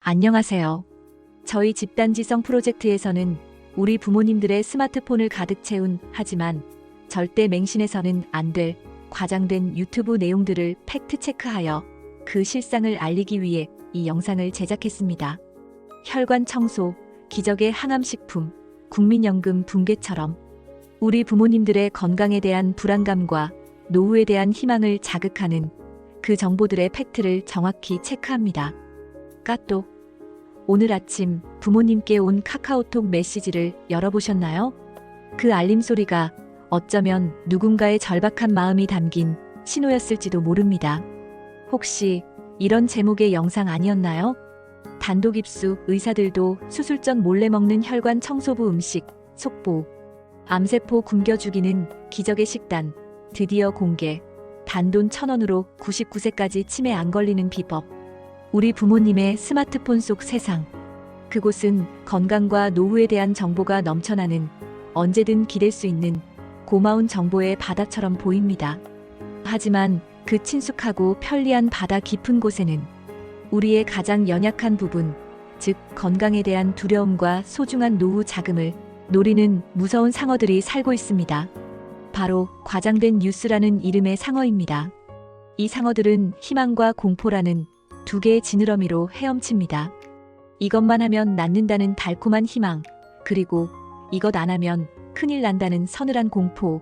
안녕하세요. 저희 집단지성 프로젝트에서는 우리 부모님들의 스마트폰을 가득 채운 하지만 절대 맹신해서는 안 될 과장된 유튜브 내용들을 팩트체크하여 그 실상을 알리기 위해 이 영상을 제작했습니다. 혈관 청소, 기적의 항암식품, 국민연금 붕괴처럼 우리 부모님들의 건강에 대한 불안감과 노후에 대한 희망을 자극하는 그 정보들의 팩트를 정확히 체크합니다. 까똑. 오늘 아침 부모님께 온 카카오톡 메시지를 열어보셨나요? 그 알림 소리가 어쩌면 누군가의 절박한 마음이 담긴 신호였을지도 모릅니다. 혹시 이런 제목의 영상 아니었나요? 단독 입수, 의사들도 수술 전 몰래 먹는 혈관 청소부 음식, 속보, 암세포 굶겨 죽이는 기적의 식단, 드디어 공개, 단돈 1,000원으로 99세까지 치매 안 걸리는 비법. 우리 부모님의 스마트폰 속 세상. 그곳은 건강과 노후에 대한 정보가 넘쳐나는 언제든 기댈 수 있는 고마운 정보의 바다처럼 보입니다. 하지만 그 친숙하고 편리한 바다 깊은 곳에는 우리의 가장 연약한 부분, 즉 건강에 대한 두려움과 소중한 노후 자금을 노리는 무서운 상어들이 살고 있습니다. 바로 과장된 뉴스라는 이름의 상어입니다. 이 상어들은 희망과 공포라는 두 개의 지느러미로 헤엄칩니다. 이것만 하면 낫는다는 달콤한 희망, 그리고 이것 안 하면 큰일 난다는 서늘한 공포.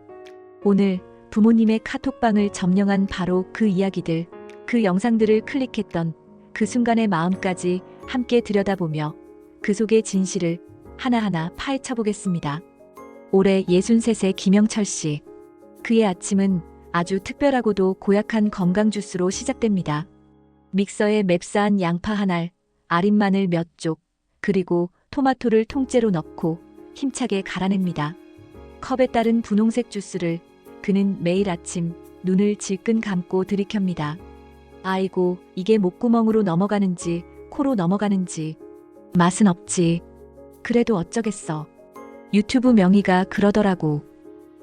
오늘 부모님의 카톡방을 점령한 바로 그 이야기들, 그 영상들을 클릭했던 그 순간의 마음까지 함께 들여다보며 그 속의 진실을 하나하나 파헤쳐보겠습니다. 올해 63세 김영철 씨. 그의 아침은 아주 특별하고도 고약한 건강 주스로 시작됩니다. 믹서에 맵싸한 양파 한 알, 아린 마늘 몇 쪽, 그리고 토마토를 통째로 넣고 힘차게 갈아냅니다. 컵에 따른 분홍색 주스를 그는 매일 아침 눈을 질끈 감고 들이켭니다. 아이고, 이게 목구멍으로 넘어가는지 코로 넘어가는지 맛은 없지. 그래도 어쩌겠어. 유튜브 명의가 그러더라고.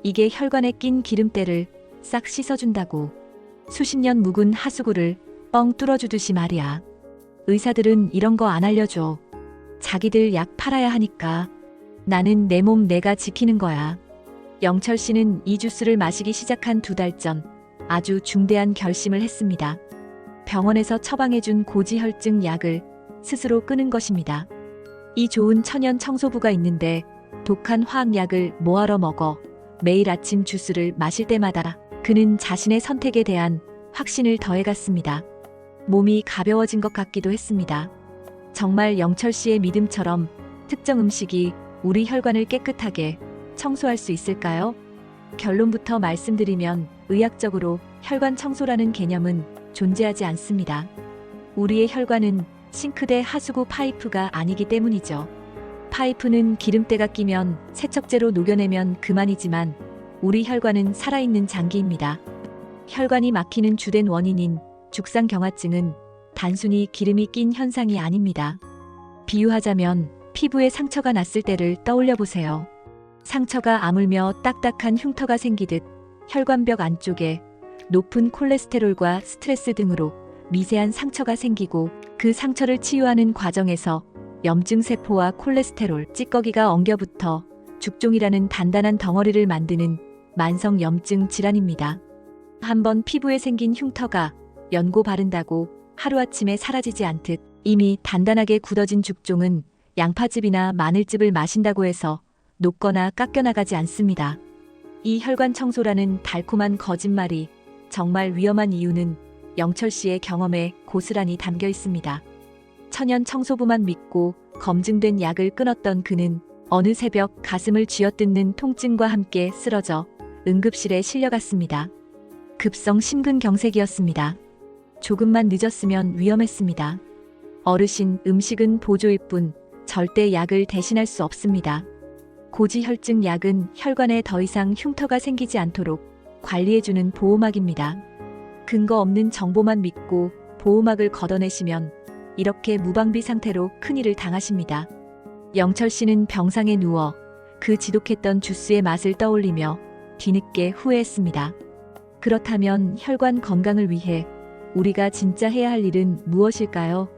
이게 혈관에 낀 기름때를 싹 씻어준다고. 수십 년 묵은 하수구를 뻥 뚫어주듯이 말이야. 의사들은 이런 거 안 알려줘. 자기들 약 팔아야 하니까. 나는 내 몸 내가 지키는 거야. 영철 씨는 이 주스를 마시기 시작한 2달 전 아주 중대한 결심을 했습니다. 병원에서 처방해준 고지혈증 약을 스스로 끊은 것입니다. 이 좋은 천연 청소부가 있는데 독한 화학약을 뭐하러 먹어. 매일 아침 주스를 마실 때마다 그는 자신의 선택에 대한 확신을 더해갔습니다. 몸이 가벼워진 것 같기도 했습니다. 정말 영철 씨의 믿음처럼 특정 음식이 우리 혈관을 깨끗하게 청소할 수 있을까요? 결론부터 말씀드리면 의학적으로 혈관 청소라는 개념은 존재하지 않습니다. 우리의 혈관은 싱크대 하수구 파이프가 아니기 때문이죠. 파이프는 기름때가 끼면 세척제로 녹여내면 그만이지만 우리 혈관은 살아있는 장기입니다. 혈관이 막히는 주된 원인인 죽상경화증은 단순히 기름이 낀 현상이 아닙니다. 비유하자면 피부에 상처가 났을 때를 떠올려 보세요. 상처가 아물며 딱딱한 흉터가 생기듯 혈관벽 안쪽에 높은 콜레스테롤과 스트레스 등으로 미세한 상처가 생기고 그 상처를 치유하는 과정에서 염증세포와 콜레스테롤, 찌꺼기가 엉겨붙어 죽종이라는 단단한 덩어리를 만드는 만성 염증 질환입니다. 한번 피부에 생긴 흉터가 연고 바른다고 하루아침에 사라지지 않듯 이미 단단하게 굳어진 죽종은 양파즙이나 마늘즙을 마신다고 해서 녹거나 깎여나가지 않습니다. 이 혈관 청소라는 달콤한 거짓말이 정말 위험한 이유는 영철 씨의 경험에 고스란히 담겨 있습니다. 천연 청소부만 믿고 검증된 약을 끊었던 그는 어느 새벽 가슴을 쥐어뜯는 통증과 함께 쓰러져 응급실에 실려갔습니다. 급성 심근경색이었습니다. 조금만 늦었으면 위험했습니다. 어르신, 음식은 보조일 뿐 절대 약을 대신할 수 없습니다. 고지혈증 약은 혈관에 더 이상 흉터가 생기지 않도록 관리해주는 보호막입니다. 근거 없는 정보만 믿고 보호막을 걷어내시면 이렇게 무방비 상태로 큰일을 당하십니다. 영철 씨는 병상에 누워 그 지독했던 주스의 맛을 떠올리며 뒤늦게 후회했습니다. 그렇다면 혈관 건강을 위해 우리가 진짜 해야 할 일은 무엇일까요?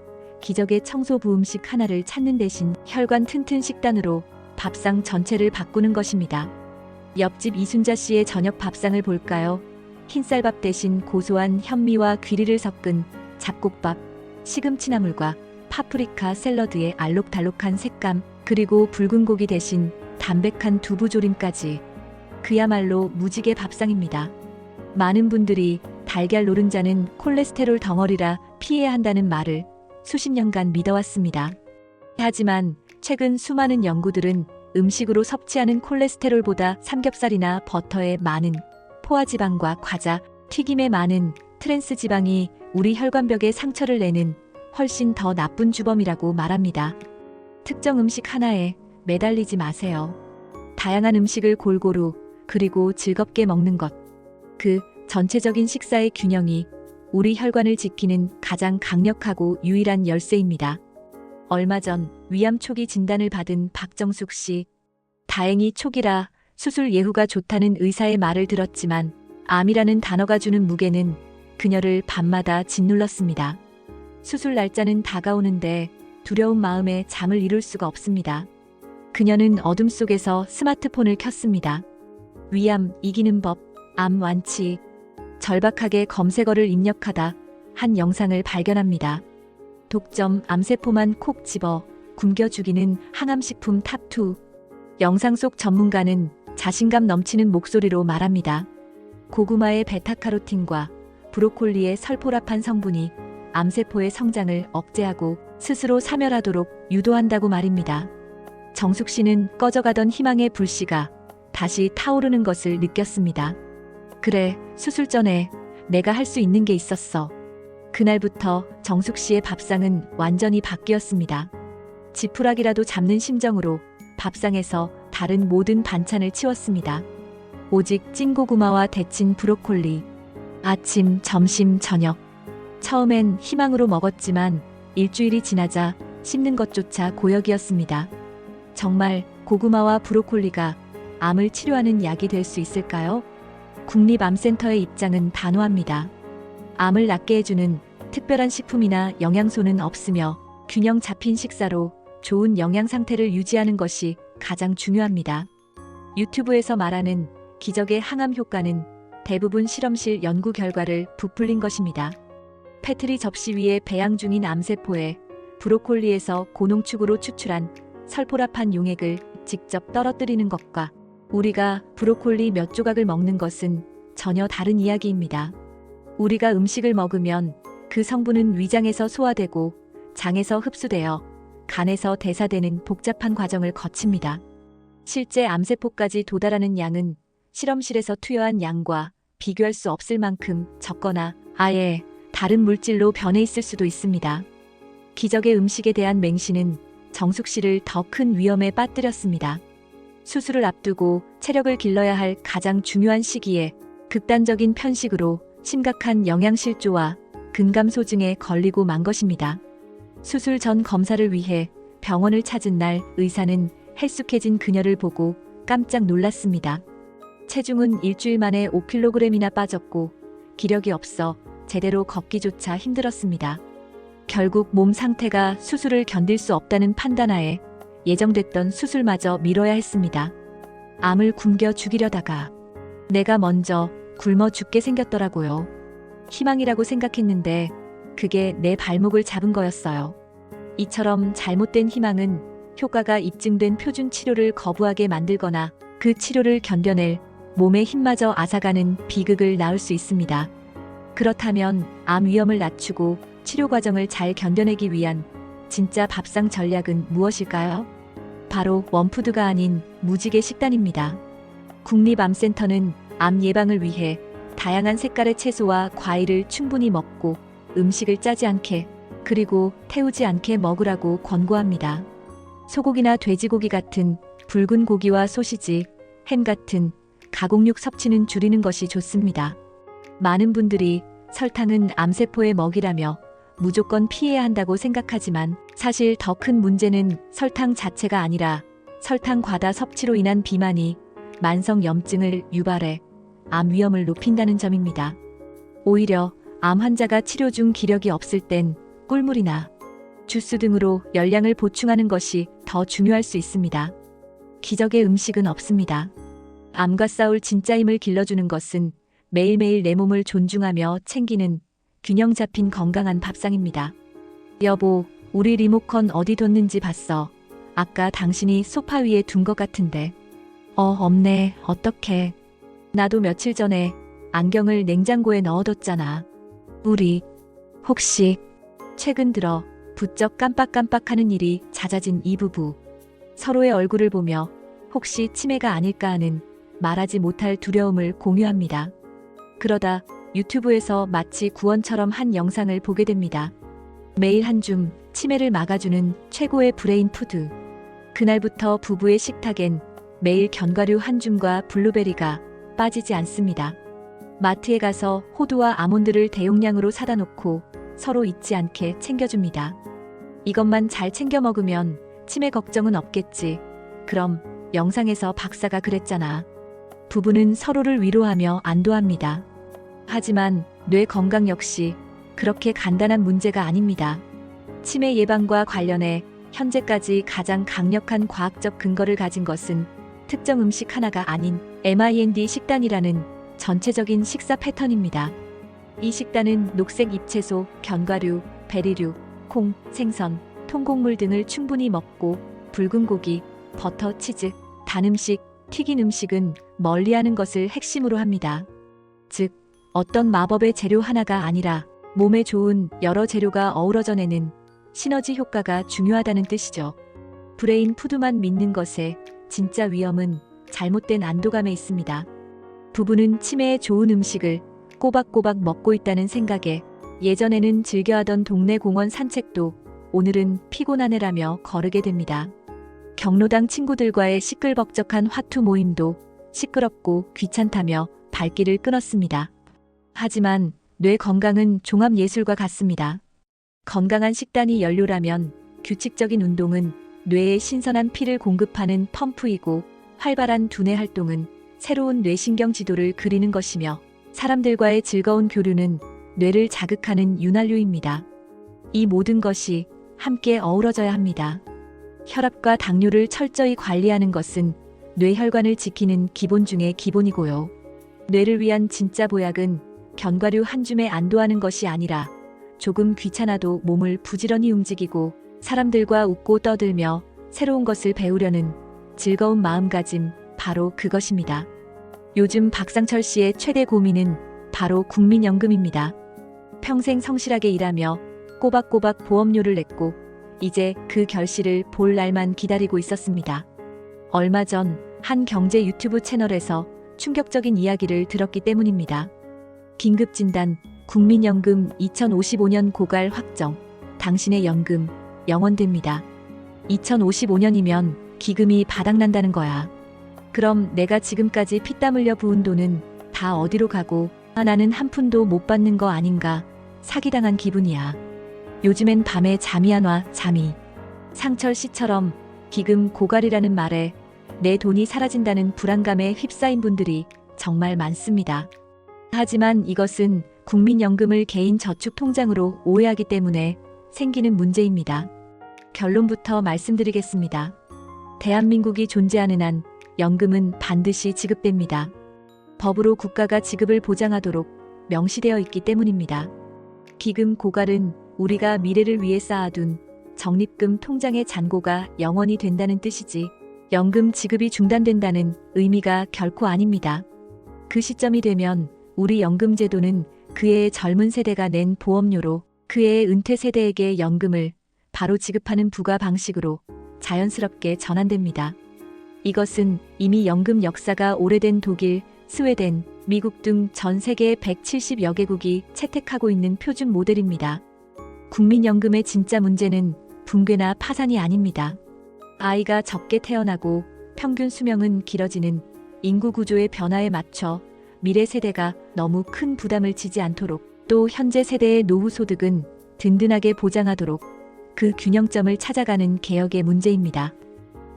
기적의 청소부 음식 하나를 찾는 대신 혈관 튼튼 식단으로 밥상 전체를 바꾸는 것입니다. 옆집 이순자 씨의 저녁 밥상을 볼까요? 흰쌀밥 대신 고소한 현미와 귀리를 섞은 잡곡밥, 시금치 나물과 파프리카 샐러드의 알록달록한 색감, 그리고 붉은 고기 대신 담백한 두부조림까지. 그야말로 무지개 밥상입니다. 많은 분들이 달걀 노른자는 콜레스테롤 덩어리라 피해야 한다는 말을 수십 년간 믿어왔습니다. 하지만 최근 수많은 연구들은 음식으로 섭취하는 콜레스테롤보다 삼겹살이나 버터에 많은 포화지방과 과자, 튀김에 많은 트랜스지방이 우리 혈관벽에 상처를 내는 훨씬 더 나쁜 주범이라고 말합니다. 특정 음식 하나에 매달리지 마세요. 다양한 음식을 골고루 그리고 즐겁게 먹는 것. 그 전체적인 식사의 균형이 우리 혈관을 지키는 가장 강력하고 유일한 열쇠입니다. 얼마 전 위암 초기 진단을 받은 박정숙 씨. 다행히 초기라 수술 예후가 좋다는 의사의 말을 들었지만 암이라는 단어가 주는 무게는 그녀를 밤마다 짓눌렀습니다. 수술 날짜는 다가오는데 두려운 마음에 잠을 이룰 수가 없습니다. 그녀는 어둠 속에서 스마트폰을 켰습니다. 위암 이기는 법, 암 완치. 절박하게 검색어를 입력하다 한 영상을 발견합니다. 독점 암세포만 콕 집어 굶겨 죽이는 항암식품 탑2. 영상 속 전문가는 자신감 넘치는 목소리로 말합니다. 고구마의 베타카로틴과 브로콜리의 설포라판 성분이 암세포의 성장을 억제하고 스스로 사멸하도록 유도한다고 말입니다. 정숙 씨는 꺼져가던 희망의 불씨가 다시 타오르는 것을 느꼈습니다. 그래, 수술 전에 내가 할 수 있는 게 있었어. 그날부터 정숙 씨의 밥상은 완전히 바뀌었습니다. 지푸라기라도 잡는 심정으로 밥상에서 다른 모든 반찬을 치웠습니다. 오직 찐고구마와 데친 브로콜리. 아침, 점심, 저녁. 처음엔 희망으로 먹었지만 일주일이 지나자 씹는 것조차 고역이었습니다. 정말 고구마와 브로콜리가 암을 치료하는 약이 될 수 있을까요? 국립암센터의 입장은 단호합니다. 암을 낫게 해주는 특별한 식품이나 영양소는 없으며 균형 잡힌 식사로 좋은 영양 상태를 유지하는 것이 가장 중요합니다. 유튜브에서 말하는 기적의 항암 효과는 대부분 실험실 연구 결과를 부풀린 것입니다. 페트리 접시 위에 배양 중인 암세포에 브로콜리에서 고농축으로 추출한 설포라판 용액을 직접 떨어뜨리는 것과 우리가 브로콜리 몇 조각을 먹는 것은 전혀 다른 이야기입니다. 우리가 음식을 먹으면 그 성분은 위장에서 소화되고 장에서 흡수되어 간에서 대사되는 복잡한 과정을 거칩니다. 실제 암세포까지 도달하는 양은 실험실에서 투여한 양과 비교할 수 없을 만큼 적거나 아예 다른 물질로 변해 있을 수도 있습니다. 기적의 음식에 대한 맹신은 정숙 씨를 더 큰 위험에 빠뜨렸습니다. 수술을 앞두고 체력을 길러야 할 가장 중요한 시기에 극단적인 편식으로 심각한 영양실조와 근감소증에 걸리고 만 것입니다. 수술 전 검사를 위해 병원을 찾은 날 의사는 헬쑥해진 그녀를 보고 깜짝 놀랐습니다. 체중은 일주일 만에 5kg이나 빠졌고 기력이 없어 제대로 걷기조차 힘들었습니다. 결국 몸 상태가 수술을 견딜 수 없다는 판단하에 예정됐던 수술마저 미뤄야 했습니다. 암을 굶겨 죽이려다가 내가 먼저 굶어 죽게 생겼더라고요. 희망이라고 생각했는데 그게 내 발목을 잡은 거였어요. 이처럼 잘못된 희망은 효과가 입증된 표준 치료를 거부하게 만들거나 그 치료를 견뎌낼 몸의 힘마저 앗아가는 비극을 낳을 수 있습니다. 그렇다면 암 위험을 낮추고 치료 과정을 잘 견뎌내기 위한 진짜 밥상 전략은 무엇일까요? 바로 원푸드가 아닌 무지개 식단입니다. 국립암센터는 암 예방을 위해 다양한 색깔의 채소와 과일을 충분히 먹고 음식을 짜지 않게 그리고 태우지 않게 먹으라고 권고합니다. 소고기나 돼지고기 같은 붉은 고기와 소시지, 햄 같은 가공육 섭취는 줄이는 것이 좋습니다. 많은 분들이 설탕은 암세포의 먹이라며 무조건 피해야 한다고 생각하지만 사실 더 큰 문제는 설탕 자체가 아니라 설탕 과다 섭취로 인한 비만이 만성염증을 유발해 암 위험을 높인다는 점입니다. 오히려 암 환자가 치료 중 기력이 없을 땐 꿀물이나 주스 등으로 열량을 보충하는 것이 더 중요할 수 있습니다. 기적의 음식은 없습니다. 암과 싸울 진짜 힘을 길러주는 것은 매일매일 내 몸을 존중하며 챙기는 균형 잡힌 건강한 밥상입니다. 여보, 우리 리모컨 어디 뒀는지 봤어. 아까 당신이 소파 위에 둔 것 같은데. 없네. 어떡해. 나도 며칠 전에 안경을 냉장고에 넣어뒀잖아. 우리 혹시 최근 들어 부쩍 깜빡깜빡하는 일이 잦아진 이 부부. 서로의 얼굴을 보며 혹시 치매가 아닐까 하는 말하지 못할 두려움을 공유합니다. 그러다 유튜브에서 마치 구원처럼 한 영상을 보게 됩니다. 매일 한 줌 치매를 막아주는 최고의 브레인 푸드. 그날부터 부부의 식탁엔 매일 견과류 한 줌과 블루베리가 빠지지 않습니다. 마트에 가서 호두와 아몬드를 대용량으로 사다 놓고 서로 잊지 않게 챙겨줍니다. 이것만 잘 챙겨 먹으면 치매 걱정은 없겠지. 그럼 영상에서 박사가 그랬잖아. 부부는 서로를 위로하며 안도합니다. 하지만 뇌 건강 역시 그렇게 간단한 문제가 아닙니다. 치매 예방과 관련해 현재까지 가장 강력한 과학적 근거를 가진 것은 특정 음식 하나가 아닌 MIND 식단이라는 전체적인 식사 패턴입니다. 이 식단은 녹색 잎채소, 견과류, 베리류, 콩, 생선, 통곡물 등을 충분히 먹고 붉은 고기, 버터, 치즈, 단 음식, 튀긴 음식은 멀리하는 것을 핵심으로 합니다. 즉, 어떤 마법의 재료 하나가 아니라 몸에 좋은 여러 재료가 어우러져 내는 시너지 효과가 중요하다는 뜻이죠. 브레인 푸드만 믿는 것에 진짜 위험은 잘못된 안도감에 있습니다. 부부는 치매에 좋은 음식을 꼬박꼬박 먹고 있다는 생각에 예전에는 즐겨하던 동네 공원 산책도 오늘은 피곤하네라며 거르게 됩니다. 경로당 친구들과의 시끌벅적한 화투 모임도 시끄럽고 귀찮다며 발길을 끊었습니다. 하지만 뇌 건강은 종합예술과 같습니다. 건강한 식단이 연료라면 규칙적인 운동은 뇌에 신선한 피를 공급하는 펌프이고 활발한 두뇌 활동은 새로운 뇌신경 지도를 그리는 것이며 사람들과의 즐거운 교류는 뇌를 자극하는 윤활유입니다. 이 모든 것이 함께 어우러져야 합니다. 혈압과 당뇨를 철저히 관리하는 것은 뇌혈관을 지키는 기본 중의 기본이고요. 뇌를 위한 진짜 보약은 견과류 한 줌에 안도하는 것이 아니라 조금 귀찮아도 몸을 부지런히 움직이고 사람들과 웃고 떠들며 새로운 것을 배우려는 즐거운 마음가짐, 바로 그것입니다. 요즘 박상철 씨의 최대 고민은 바로 국민연금입니다. 평생 성실하게 일하며 꼬박꼬박 보험료를 냈고 이제 그 결실을 볼 날만 기다리고 있었습니다. 얼마 전 한 경제 유튜브 채널에서 충격적인 이야기를 들었기 때문입니다. 긴급진단, 국민연금 2055년 고갈 확정. 당신의 연금 영원됩니다. 2055년이면 기금이 바닥난다는 거야. 그럼 내가 지금까지 피땀 흘려 부은 돈은 다 어디로 가고 나는 한 푼도 못 받는 거 아닌가. 사기당한 기분이야. 요즘엔 밤에 잠이 안 와. 잠이. 상철 씨처럼 기금 고갈이라는 말에 내 돈이 사라진다는 불안감에 휩싸인 분들이 정말 많습니다. 하지만 이것은 국민연금을 개인 저축 통장으로 오해하기 때문에 생기는 문제입니다. 결론부터 말씀드리겠습니다. 대한민국이 존재하는 한 연금은 반드시 지급됩니다. 법으로 국가가 지급을 보장하도록 명시되어 있기 때문입니다. 기금 고갈은 우리가 미래를 위해 쌓아둔 적립금 통장의 잔고가 영원히 된다는 뜻이지 연금 지급이 중단된다는 의미가 결코 아닙니다. 그 시점이 되면 우리 연금제도는 그해의 젊은 세대가 낸 보험료로 그해의 은퇴 세대에게 연금을 바로 지급하는 부과 방식으로 자연스럽게 전환됩니다. 이것은 이미 연금 역사가 오래된 독일, 스웨덴, 미국 등 전 세계 170여 개국이 채택하고 있는 표준 모델입니다. 국민연금의 진짜 문제는 붕괴나 파산이 아닙니다. 아이가 적게 태어나고 평균 수명은 길어지는 인구 구조의 변화에 맞춰 미래 세대가 너무 큰 부담을 지지 않도록 또 현재 세대의 노후 소득은 든든하게 보장하도록 그 균형점을 찾아가는 개혁의 문제입니다.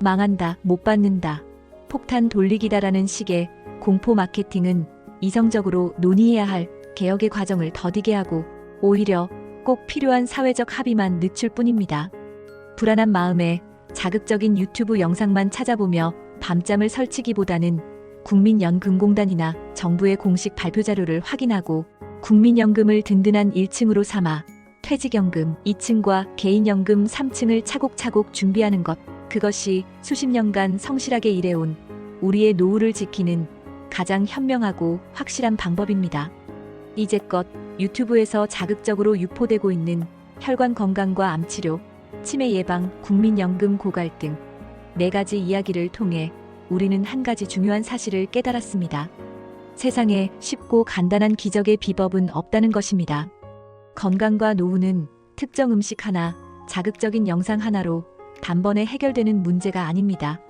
망한다, 못 받는다, 폭탄 돌리기다라는 식의 공포 마케팅은 이성적으로 논의해야 할 개혁의 과정을 더디게 하고 오히려 꼭 필요한 사회적 합의만 늦출 뿐입니다. 불안한 마음에 자극적인 유튜브 영상만 찾아보며 밤잠을 설치기보다는 국민연금공단이나 정부의 공식 발표 자료를 확인하고 국민연금을 든든한 1층으로 삼아 퇴직연금 2층과 개인연금 3층을 차곡차곡 준비하는 것, 그것이 수십 년간 성실하게 일해온 우리의 노후를 지키는 가장 현명하고 확실한 방법입니다. 이제껏 유튜브에서 자극적으로 유포되고 있는 혈관 건강과 암치료, 치매 예방, 국민연금 고갈등 4가지 이야기를 통해 우리는 한 가지 중요한 사실을 깨달았습니다. 세상에 쉽고 간단한 기적의 비법은 없다는 것입니다. 건강과 노후는 특정 음식 하나, 자극적인 영상 하나로 단번에 해결되는 문제가 아닙니다.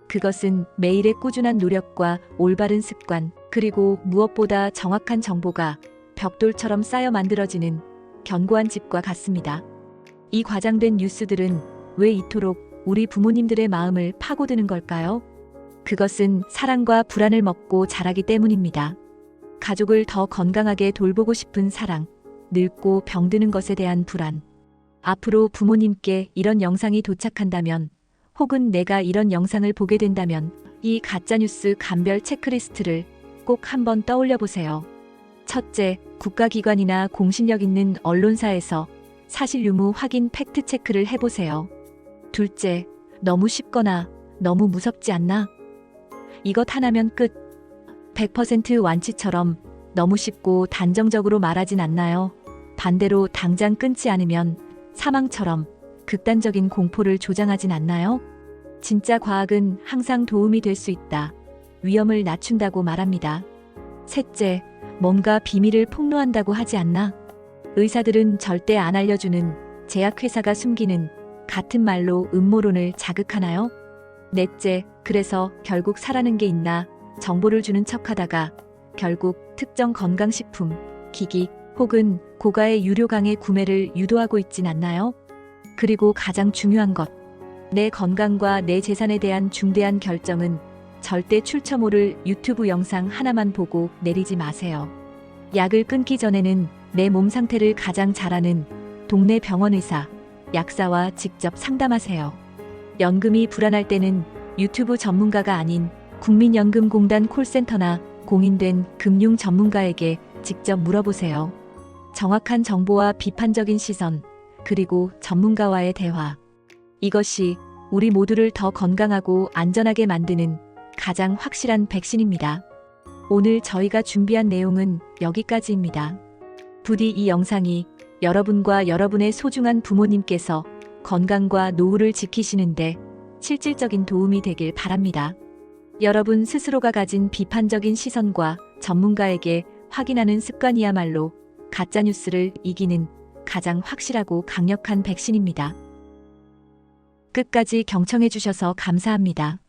그것은 매일의 꾸준한 노력과 올바른 습관, 그리고 무엇보다 정확한 정보가 벽돌처럼 쌓여 만들어지는 견고한 집과 같습니다. 이 과장된 뉴스들은 왜 이토록 우리 부모님들의 마음을 파고드는 걸까요? 그것은 사랑과 불안을 먹고 자라기 때문입니다. 가족을 더 건강하게 돌보고 싶은 사랑, 늙고 병드는 것에 대한 불안. 앞으로 부모님께 이런 영상이 도착한다면, 혹은 내가 이런 영상을 보게 된다면 이 가짜뉴스 감별 체크리스트를 꼭 한번 떠올려 보세요. 첫째, 국가기관이나 공신력 있는 언론사에서 사실 유무 확인 팩트 체크를 해보세요. 둘째, 너무 쉽거나 너무 무섭지 않나? 이것 하나면 끝. 100% 완치처럼 너무 쉽고 단정적으로 말하진 않나요? 반대로 당장 끊지 않으면 사망처럼 극단적인 공포를 조장하진 않나요? 진짜 과학은 항상 도움이 될 수 있다. 위험을 낮춘다고 말합니다. 셋째, 뭔가 비밀을 폭로한다고 하지 않나? 의사들은 절대 안 알려주는 제약회사가 숨기는 같은 말로 음모론을 자극하나요? 넷째, 그래서 결국 사라는 게 있나? 정보를 주는 척하다가 결국 특정 건강식품, 기기 혹은 고가의 유료 강의 구매를 유도하고 있진 않나요? 그리고 가장 중요한 것, 내 건강과 내 재산에 대한 중대한 결정은 절대 출처 모를 유튜브 영상 하나만 보고 내리지 마세요. 약을 끊기 전에는 내 몸 상태를 가장 잘 아는 동네 병원 의사, 약사와 직접 상담하세요. 연금이 불안할 때는 유튜브 전문가가 아닌 국민연금공단 콜센터나 공인된 금융 전문가에게 직접 물어보세요. 정확한 정보와 비판적인 시선, 그리고 전문가와의 대화. 이것이 우리 모두를 더 건강하고 안전하게 만드는 가장 확실한 백신입니다. 오늘 저희가 준비한 내용은 여기까지입니다. 부디 이 영상이 여러분과 여러분의 소중한 부모님께서 건강과 노후를 지키시는데 실질적인 도움이 되길 바랍니다. 여러분 스스로가 가진 비판적인 시선과 전문가에게 확인하는 습관이야말로 가짜뉴스를 이기는 가장 확실하고 강력한 백신입니다. 끝까지 경청해 주셔서 감사합니다.